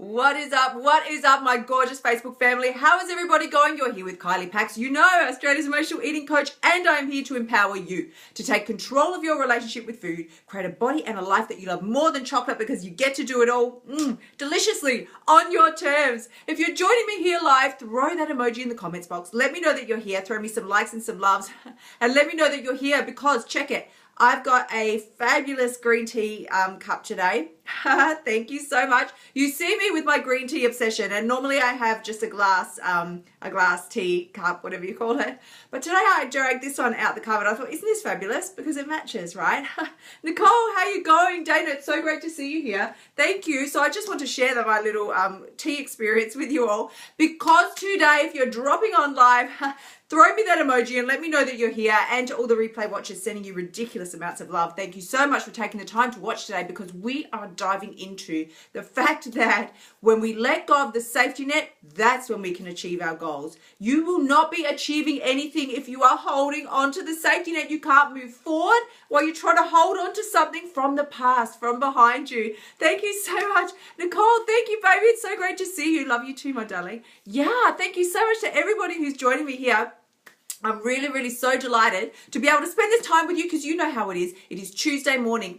What is up? What is up, my gorgeous Facebook family? How is everybody going? You're here with Kylie Pax, Australia's emotional eating coach, and I'm here to empower you to take control of your relationship with food, create a body and a life that you love more than chocolate because you get to do it all deliciously on your terms. If you're joining me here live, throw that emoji in the comments box. Let me know that you're here. Throw me some likes and some loves, and let me know that you're here because check it. I've got a fabulous green tea cup today. Thank you so much. You see me with my green tea obsession, and normally I have just a glass tea cup, whatever you call it. But today I dragged this one out the cupboard. I thought, isn't this fabulous? Because it matches, right? Nicole, how you going? Dana, it's so great to see you here. Thank you. So I just want to share my little tea experience with you all because today, if you're dropping on live, throw me that emoji and let me know that you're here. And to all the replay watchers sending you ridiculous amounts of love, thank you so much for taking the time to watch today because we are diving into the fact that when we let go of the safety net, that's when we can achieve our goals. You will not be achieving anything if you are holding on to the safety net. You can't move forward while you're trying to hold on to something from the past, from behind you. Thank you so much. Nicole, thank you, baby. It's so great to see you. Love you too, my darling. Yeah, thank you so much to everybody who's joining me here. I'm really, really so delighted to be able to spend this time with you because you know how it is. It is Tuesday morning.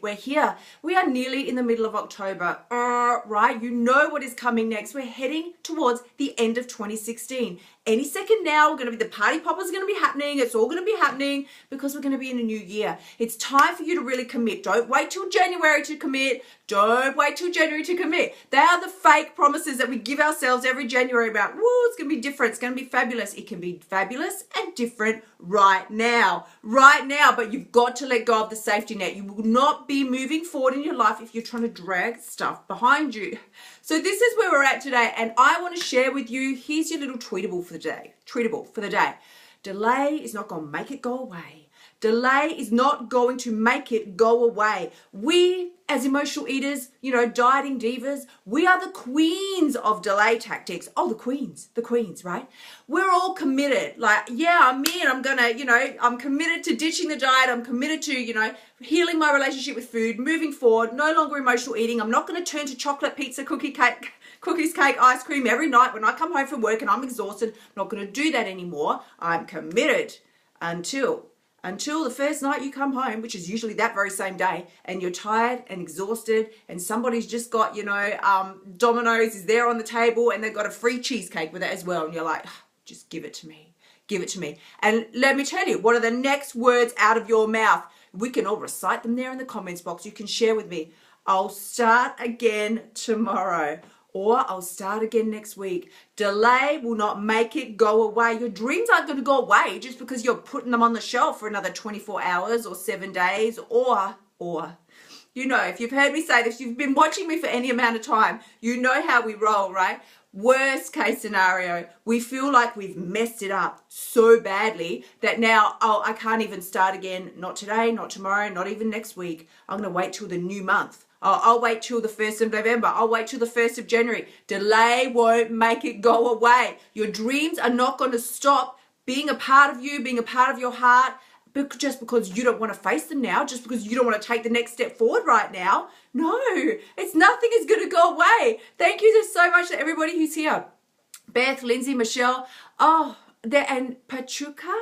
We're here. We are nearly in the middle of October, right? You know what is coming next. We're heading towards the end of 2016. Any second now, we're going to be, the party poppers are going to be happening. It's all going to be happening because we're going to be in a new year. It's time for you to really commit. Don't wait till January to commit. Don't wait till January to commit. They are the fake promises that we give ourselves every January about, woo, it's going to be different. It's going to be fabulous. It can be fabulous and different right now. But you've got to let go of the safety net. You will not be moving forward in your life if you're trying to drag stuff behind you. So this is where we're at today, and I want to share with you, here's your little tweetable for the day. Delay is not going to make it go away. Delay is not going to make it go away. We, as emotional eaters, dieting divas, we are the queens of delay tactics. Oh, the queens, right? We're all committed. Like, yeah, I'm in. I'm going to, I'm committed to ditching the diet. I'm committed to, healing my relationship with food, moving forward, no longer emotional eating. I'm not going to turn to chocolate, pizza, cookies, cake, ice cream every night when I come home from work and I'm exhausted. I'm not going to do that anymore. I'm committed until the first night you come home, which is usually that very same day, and you're tired and exhausted and somebody's just got, Domino's is there on the table and they've got a free cheesecake with it as well. And you're like, just give it to me. Give it to me. And let me tell you, what are the next words out of your mouth? We can all recite them there in the comments box. You can share with me. I'll start again tomorrow. Or I'll start again next week. Delay will not make it go away. Your dreams aren't going to go away just because you're putting them on the shelf for another 24 hours or 7 days or, if you've heard me say this, you've been watching me for any amount of time, you know how we roll, right? Worst case scenario, we feel like we've messed it up so badly that now, I can't even start again. Not today, not tomorrow, not even next week. I'm going to wait till the new month. I'll wait till the 1st of November. I'll wait till the 1st of January. Delay won't make it go away. Your dreams are not going to stop being a part of you, being a part of your heart, just because you don't want to face them now, just because you don't want to take the next step forward right now. No, nothing is going to go away. Thank you so much to everybody who's here. Beth, Lindsay, Michelle, and Pachuca.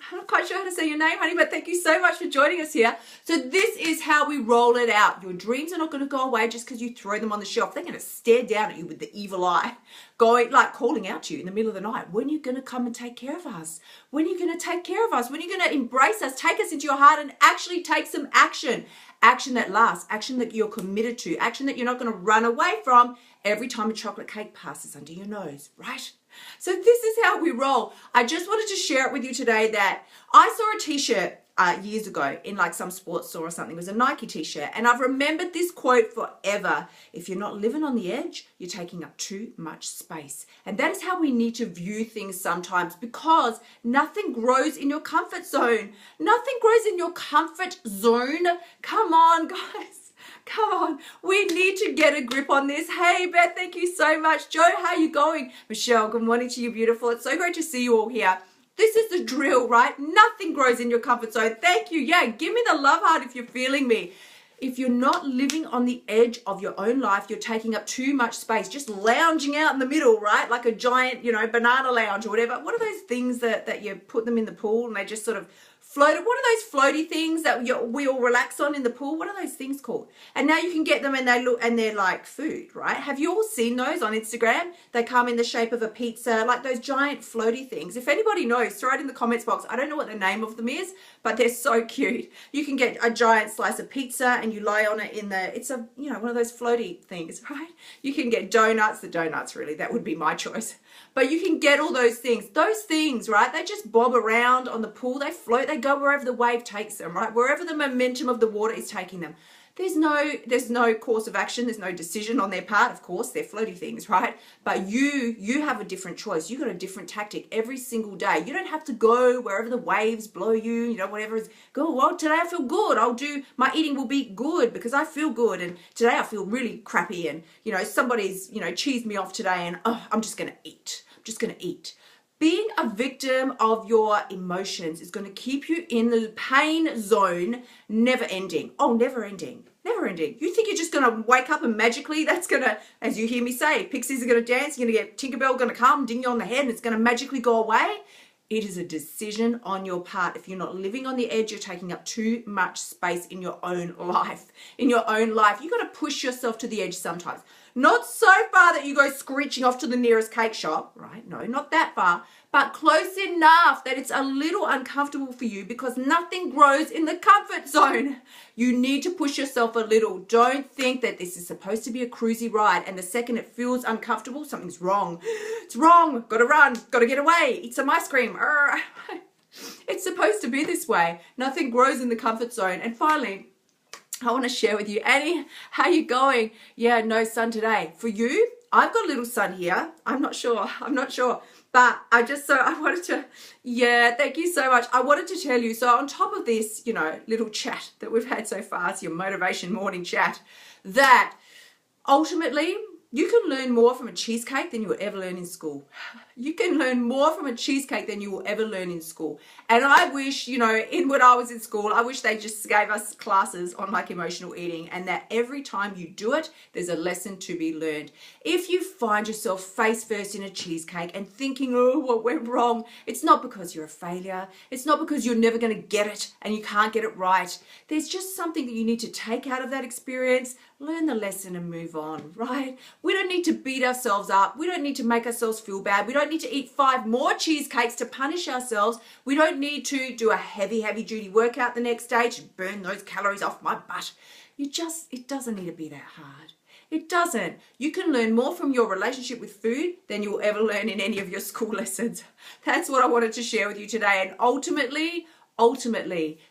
I'm not quite sure how to say your name, honey, but thank you so much for joining us here. So this is how we roll it out. Your dreams are not going to go away just because you throw them on the shelf. They're going to stare down at you with the evil eye, calling out to you in the middle of the night. When are you going to come and take care of us? When are you going to take care of us? When are you going to embrace us, take us into your heart and actually take some action? Action that lasts, action that you're committed to, action that you're not going to run away from every time a chocolate cake passes under your nose, right? So this is how we roll. I just wanted to share it with you today that I saw a t-shirt years ago in some sports store or something. It was a Nike t-shirt. And I've remembered this quote forever. If you're not living on the edge, you're taking up too much space. And that is how we need to view things sometimes because nothing grows in your comfort zone. Nothing grows in your comfort zone. Come on, guys. Come on, we need to get a grip on this. Hey, Beth, thank you so much. Joe, how you going? Michelle, good morning to you, beautiful. It's so great to see you all here. This is the drill, right? Nothing grows in your comfort zone. Thank you. Yeah, give me the love heart if you're feeling me. If you're not living on the edge of your own life, you're taking up too much space, just lounging out in the middle, right? Like a giant, banana lounge or whatever. What are those things that you put them in the pool and they just sort of float? What are those floaty things that we all relax on in the pool? What are those things called? And now you can get them and they're like food, right? Have you all seen those on Instagram? They come in the shape of a pizza, like those giant floaty things. If anybody knows, throw it in the comments box. I don't know what the name of them is, but they're so cute. You can get a giant slice of pizza and you lie on it it's one of those floaty things, right? You can get donuts, really, that would be my choice. But you can get all those things, right? They just bob around on the pool. They float, they go wherever the wave takes them, right? Wherever the momentum of the water is taking them. There's no course of action. There's no decision on their part. Of course, they're floaty things, right? But you have a different choice. You got a different tactic every single day. You don't have to go wherever the waves blow you, whatever is, go, well, today I feel good. My eating will be good because I feel good. And today I feel really crappy. And, somebody's, cheesed me off today and, I'm just going to eat. I'm just going to eat. Being a victim of your emotions is going to keep you in the pain zone, never ending. Oh, never ending. Never ending. You think you're just going to wake up and magically that's going to, as you hear me say, pixies are going to dance, you're going to get Tinkerbell going to come, ding you on the head, and it's going to magically go away? It is a decision on your part. If you're not living on the edge, you're taking up too much space in your own life. In your own life, you've got to push yourself to the edge sometimes. Not so far that you go screeching off to the nearest cake shop, right? No, not that far, but close enough that it's a little uncomfortable for you because nothing grows in the comfort zone. You need to push yourself a little. Don't think that this is supposed to be a cruisy ride and the second it feels uncomfortable, something's wrong. It's wrong. Got to run. Got to get away. Eat some ice cream. It's supposed to be this way. Nothing grows in the comfort zone. And finally, I want to share with you, Annie, how you going? Yeah, no sun today. For you, I've got a little sun here. I'm not sure. But I wanted to, thank you so much. I wanted to tell you, so on top of this, little chat that we've had so far, it's your motivation morning chat, that ultimately you can learn more from a cheesecake than you will ever learn in school. You can learn more from a cheesecake than you will ever learn in school. And I wish, when I was in school, I wish they just gave us classes on like emotional eating and that every time you do it, there's a lesson to be learned. If you find yourself face first in a cheesecake and thinking, oh, what went wrong? It's not because you're a failure. It's not because you're never going to get it and you can't get it right. There's just something that you need to take out of that experience, learn the lesson and move on, right? We don't need to beat ourselves up. We don't need to make ourselves feel bad. We don't need to eat 5 more cheesecakes to punish ourselves. We don't need to do a heavy duty workout the next day to burn those calories off my butt. It doesn't need to be that hard. It doesn't. You can learn more from your relationship with food than you will ever learn in any of your school lessons. That's what I wanted to share with you today. And ultimately,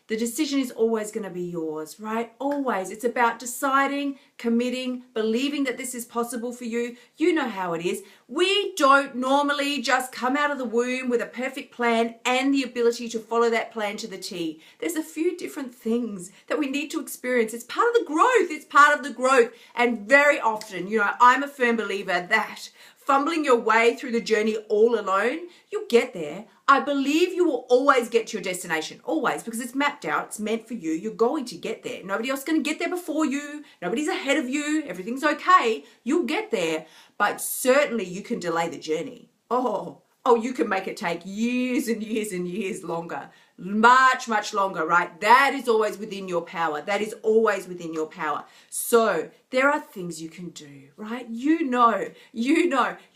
the decision is always going to be yours, right? Always. It's about deciding, committing, believing that this is possible for you. You know how it is. We don't normally just come out of the womb with a perfect plan and the ability to follow that plan to the T. There's a few different things that we need to experience. It's part of the growth. It's part of the growth. And very often, I'm a firm believer that fumbling your way through the journey all alone, you'll get there. I believe you will always get to your destination, always, because it's mapped out, it's meant for you, you're going to get there. Nobody else is going to get there before you, nobody's ahead of you, everything's okay, you'll get there, but certainly you can delay the journey. Oh, you can make it take years and years and years longer, much longer, right? That is always within your power. That is always within your power. So there are things you can do, right? You know, you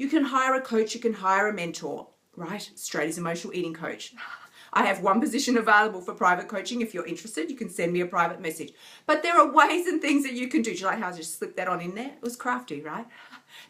can hire a coach, you can hire a mentor, right? Straight emotional eating coach. I have one position available for private coaching. If you're interested, you can send me a private message. But there are ways and things that you can do. Do you like how I just slipped that on in there? It was crafty, right?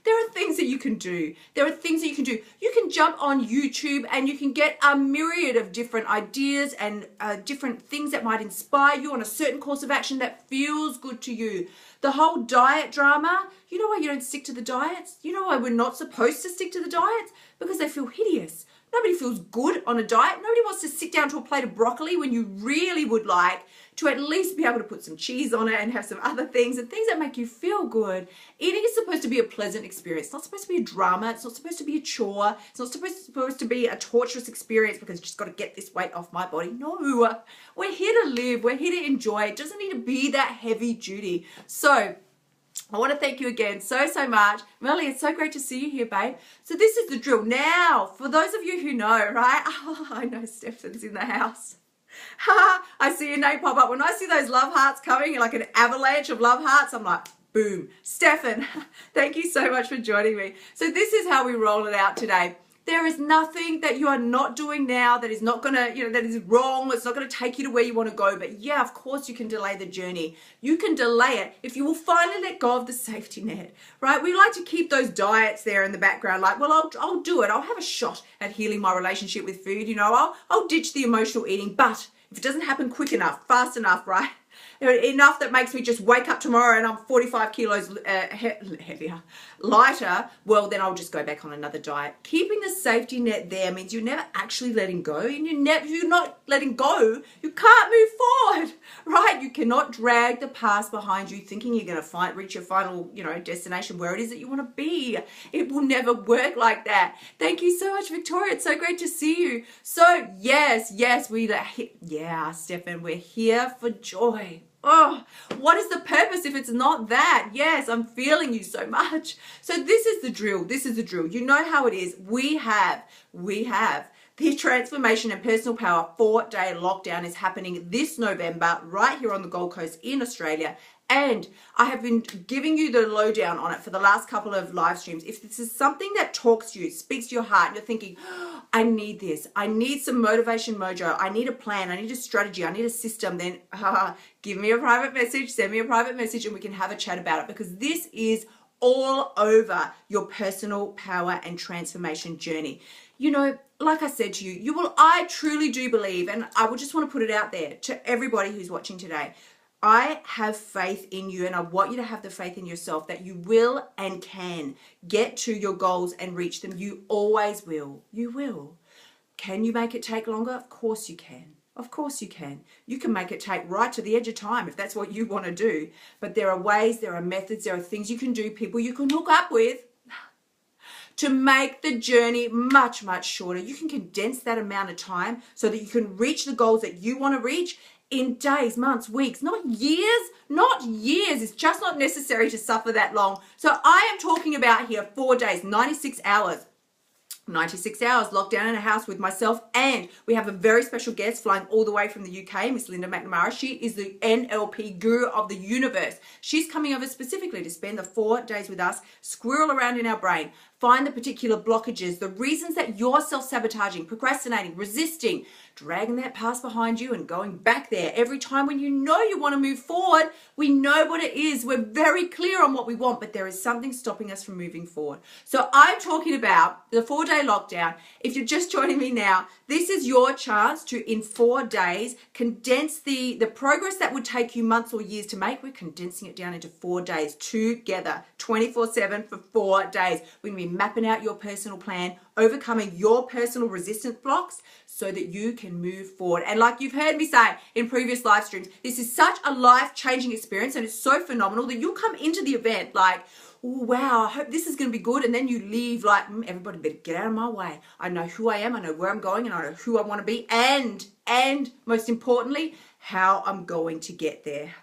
There are things that you can do. You can jump on YouTube and you can get a myriad of different ideas and different things that might inspire you on a certain course of action that feels good to you. The whole diet drama, you know why you don't stick to the diets? You know why we're not supposed to stick to the diets? Because they feel hideous. Nobody feels good on a diet. Nobody wants to sit down to a plate of broccoli when you really would like to at least be able to put some cheese on it and have some other things and things that make you feel good. Eating is supposed to be a pleasant experience. It's not supposed to be a drama. It's not supposed to be a chore. It's not supposed to be a torturous experience because you just got to get this weight off my body. No, we're here to live. We're here to enjoy. It doesn't need to be that heavy duty. So I want to thank you again so much. Melly, it's so great to see you here, babe. So this is the drill. Now, for those of you who know, right? Oh, I know Stefan's in the house. I see your name pop up. When I see those love hearts coming, like an avalanche of love hearts, I'm like, boom. Stefan, thank you so much for joining me. So this is how we roll it out today. There is nothing that you are not doing now that is not going to, that is wrong. It's not going to take you to where you want to go. But yeah, of course you can delay the journey. You can delay it if you will finally let go of the safety net, right? We like to keep those diets there in the background. Like, well, I'll do it. I'll have a shot at healing my relationship with food. I'll ditch the emotional eating. But if it doesn't happen quick enough, fast enough, right? Enough that makes me just wake up tomorrow and I'm 45 kilos heavier, lighter, well, then I'll just go back on another diet. Keeping the safety net there means you're never actually letting go. And you're not letting go, you can't move forward, right? You cannot drag the past behind you thinking you're going to reach your final, destination where it is that you want to be. It will never work like that. Thank you so much, Victoria. It's so great to see you. So yes, Stefan, we're here for joy. Oh, what is the purpose if it's not that? Yes, I'm feeling you so much. So this is the drill. This is the drill. You know how it is. We have the Transformation and Personal Power 4-day lockdown is happening this November right here on the Gold Coast in Australia. And I have been giving you the lowdown on it for the last couple of live streams. If this is something that talks to you, speaks to your heart, and you're thinking, oh, I need this. I need some motivation mojo. I need a plan. I need a strategy. I need a system. Then give me a private message. Send me a private message and we can have a chat about it, because this is all over your personal power and transformation journey. Like I said to you, I truly do believe, and I would just want to put it out there to everybody who's watching today. I have faith in you, and I want you to have the faith in yourself that you will and can get to your goals and reach them. You always will. You will. Can you make it take longer? Of course you can. Of course you can. You can make it take right to the edge of time if that's what you want to do. But there are ways, there are methods, there are things you can do, people you can hook up with to make the journey much shorter. You can condense that amount of time so that you can reach the goals that you want to reach in days, months, weeks, not years, not years. It's just not necessary to suffer that long. So I am talking about here 4 days, 96 hours. 96 hours locked down in a house with myself, and we have a very special guest flying all the way from the UK, Miss Linda McNamara. She is the NLP guru of the universe. She's coming over specifically to spend the 4 days with us, squirrel around in our brain, find the particular blockages, the reasons that you're self-sabotaging, procrastinating, resisting, dragging that past behind you and going back there. Every time when you know you want to move forward, we know what it is. We're very clear on what we want, but there is something stopping us from moving forward. So I'm talking about the 4-day lockdown. If you're just joining me now, this is your chance to, in 4 days, condense the progress that would take you months or years to make. We're condensing it down into 4 days together, 24/7 for 4 days. We're going to be mapping out your personal plan, overcoming your personal resistance blocks so that you can move forward. And like you've heard me say in previous live streams, this is such a life-changing experience, and it's so phenomenal that you'll come into the event like, oh, wow, I hope this is going to be good. And then you leave like, everybody better get out of my way. I know who I am, I know where I'm going, and I know who I want to be, and most importantly, how I'm going to get there.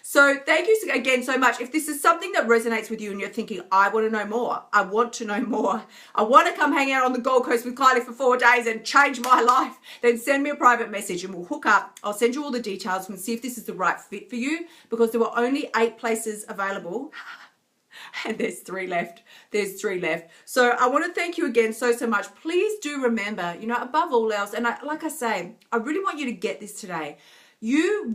So thank you again so much. If this is something that resonates with you and you're thinking, I want to know more, I want to know more, I want to come hang out on the Gold Coast with Kylie for 4 days and change my life, then send me a private message and we'll hook up. I'll send you all the details and see if this is the right fit for you, because there were only 8 places available. And there's 3 left. There's 3 left. So I want to thank you again so much. Please do remember, above all else, and like I say, I really want you to get this today. You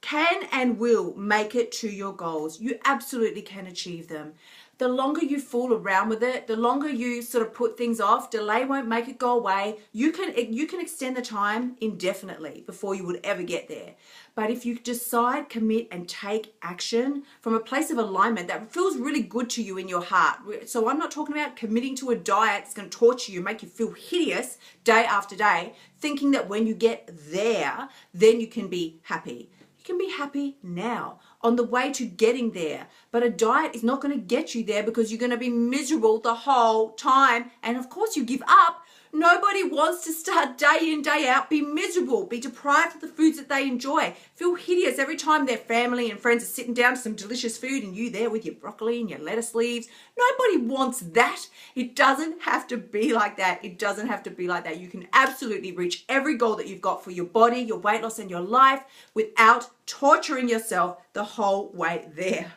can and will make it to your goals. You absolutely can achieve them. The longer you fool around with it, the longer you sort of put things off, delay won't make it go away. You can extend the time indefinitely before you would ever get there. But if you decide, commit, and take action from a place of alignment that feels really good to you in your heart. So I'm not talking about committing to a diet that's going to torture you, make you feel hideous day after day, thinking that when you get there, then you can be happy. can be happy now on the way to getting there. But a diet is not going to get you there because you're going to be miserable the whole time. And of course you give up. Nobody wants to start day in, day out, be miserable, be deprived of the foods that they enjoy, feel hideous every time their family and friends are sitting down to some delicious food and you there with your broccoli and your lettuce leaves. Nobody wants that. It doesn't have to be like that. It doesn't have to be like that. You can absolutely reach every goal that you've got for your body, your weight loss, and your life without torturing yourself the whole way there.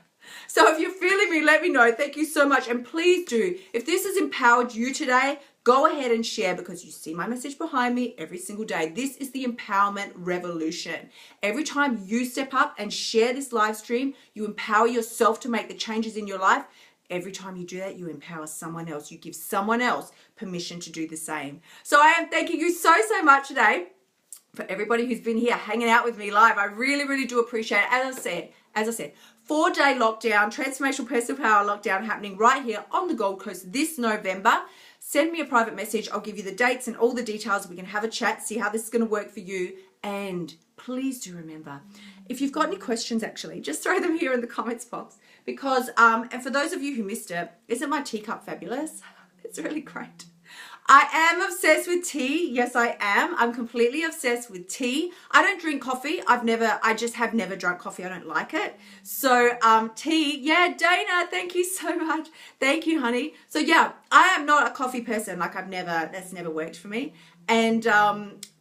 So if you're feeling me, let me know. Thank you so much. And please do, if this has empowered you today, go ahead and share, because you see my message behind me every single day. This is the empowerment revolution. Every time you step up and share this live stream, you empower yourself to make the changes in your life. Every time you do that, you empower someone else. You give someone else permission to do the same. So I am thanking you so much today for everybody who's been here hanging out with me live. I really do appreciate it. As I said, 4-day lockdown, transformational personal power lockdown happening right here on the Gold Coast this November. Send me a private message. I'll give you the dates and all the details. We can have a chat, see how this is going to work for you. And please do remember, if you've got any questions, actually, just throw them here in the comments box. Because, and for those of you who missed it, isn't my teacup fabulous? It's really great. I am obsessed with tea. Yes, I am. I'm completely obsessed with tea. I don't drink coffee. I just have never drunk coffee. I don't like it. So tea, yeah, Dana, thank you so much. Thank you, honey. So yeah, I am not a coffee person. Like that's never worked for me. And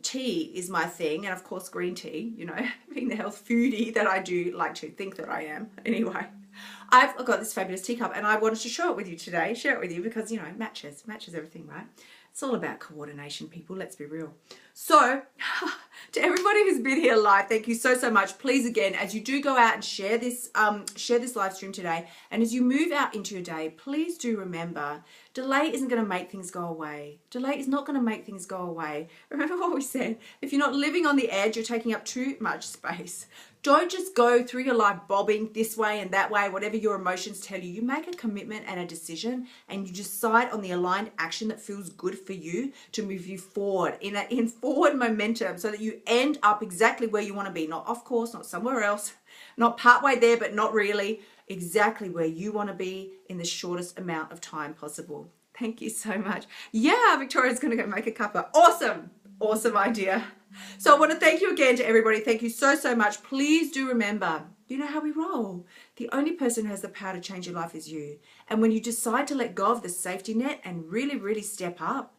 tea is my thing. And of course, green tea, you know, being the health foodie that I do like to think that I am. Anyway, I've got this fabulous teacup and I wanted to share it with you today. Share it with you because, you know, matches everything, right? It's all about coordination, people. Let's be real. So to everybody who's been here live, thank you so much. Please, again, as you do go out and share this live stream today, and as you move out into your day, please do remember, delay isn't going to make things go away. Delay is not going to make things go away. Remember what we said? If you're not living on the edge, you're taking up too much space. Don't just go through your life bobbing this way and that way, whatever your emotions tell you. You make a commitment and a decision and you decide on the aligned action that feels good for you to move you forward in forward momentum so that you end up exactly where you want to be. Not off course, not somewhere else, not partway there, but not really. Exactly where you want to be in the shortest amount of time possible. Thank you so much. Yeah, Victoria's going to go make a cuppa. Awesome. Awesome idea. So I want to thank you again to everybody. Thank you so much. Please do remember, you know how we roll. The only person who has the power to change your life is you. And when you decide to let go of the safety net and really step up,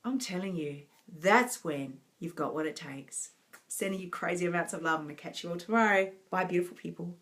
I'm telling you, that's when you've got what it takes. Sending you crazy amounts of love. I'm going to catch you all tomorrow. Bye, beautiful people.